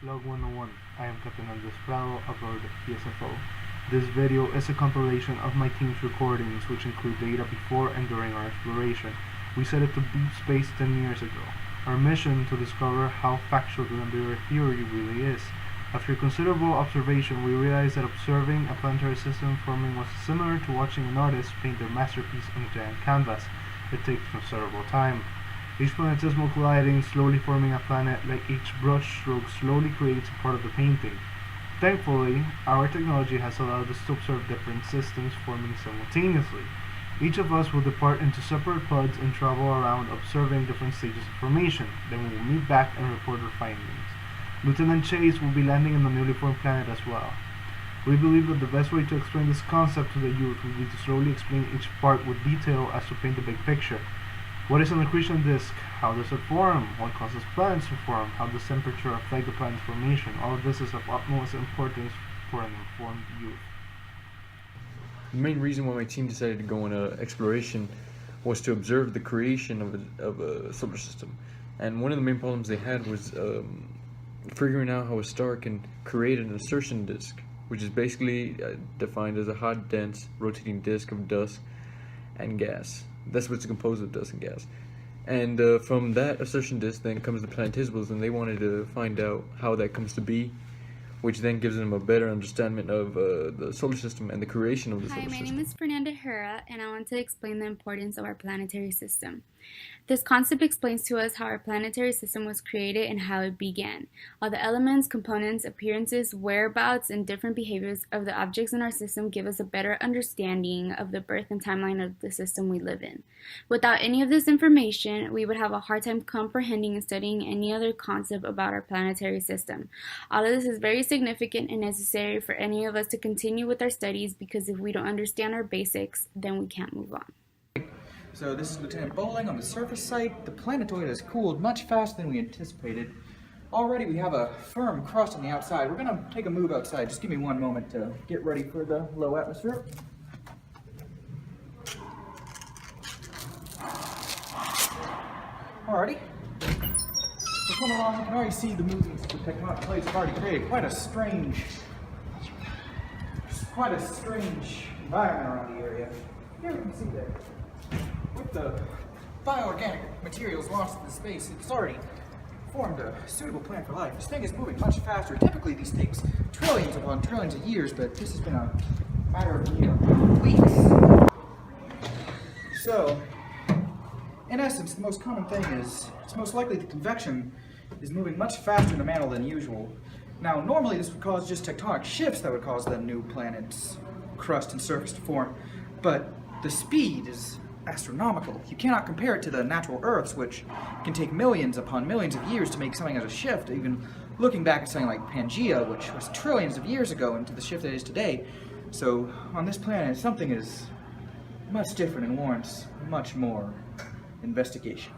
Log 101. I am Captain Prado, aboard PSFO. This video is a compilation of my team's recordings, which include data before and during our exploration. We set it to deep space 10 years ago. Our mission to discover how factual the Planetary theory really is. After considerable observation, we realized that observing a planetary system forming was similar to watching an artist paint their masterpiece on a giant canvas. It takes considerable time. Each planetesimal colliding, slowly forming a planet, like each brush stroke slowly creates a part of the painting. Thankfully, our technology has allowed us to observe different systems forming simultaneously. Each of us will depart into separate pods and travel around observing different stages of formation. Then we will meet back and report our findings. Lieutenant Chase will be landing on the newly formed planet as well. We believe that the best way to explain this concept to the youth will be to slowly explain each part with detail as to paint the big picture. What is an accretion disk? How does it form? What causes planets to form? How does temperature affect the planet's formation? All of this is of utmost importance for an informed youth. The main reason why my team decided to go on an exploration was to observe the creation of a solar system. And one of the main problems they had was figuring out how a star can create an insertion disk, which is basically defined as a hot, dense, rotating disk of dust and gas. That's what's composed of dust and gas. And from that insertion disk then comes the planetesimals, and they wanted to find out how that comes to be, which then gives them a better understanding of the solar system and the creation of the solar system. Hi, my name is Fernanda Herrera, and I want to explain the importance of our planetary system. This concept explains to us how our planetary system was created and how it began. All the elements, components, appearances, whereabouts, and different behaviors of the objects in our system give us a better understanding of the birth and timeline of the system we live in. Without any of this information, we would have a hard time comprehending and studying any other concept about our planetary system. All of this is very significant and necessary for any of us to continue with our studies, because if we don't understand our basics, then we can't move on. So this is Lieutenant Bowling on the surface site. The planetoid has cooled much faster than we anticipated. Already we have a firm crust on the outside. We're going to take a move outside. Just give me one moment to get ready for the low atmosphere. Alrighty. So coming along, you can already see the movements the tectonic plates have already created. Quite a strange environment around the area. Here we can see that with the bioorganic materials launched into space, it's already formed a suitable planet for life. This thing is moving much faster. Typically these takes trillions upon trillions of years, but this has been a matter of weeks. So, in essence, the most common thing is, it's most likely the convection is moving much faster in the mantle than usual. Now, normally this would cause just tectonic shifts that would cause the new planet's crust and surface to form, but the speed is astronomical. You cannot compare it to the natural Earths, which can take millions upon millions of years to make something as a shift. Even looking back at something like Pangea, which was trillions of years ago, into the shift that it is today. So, on this planet, something is much different and warrants much more investigation.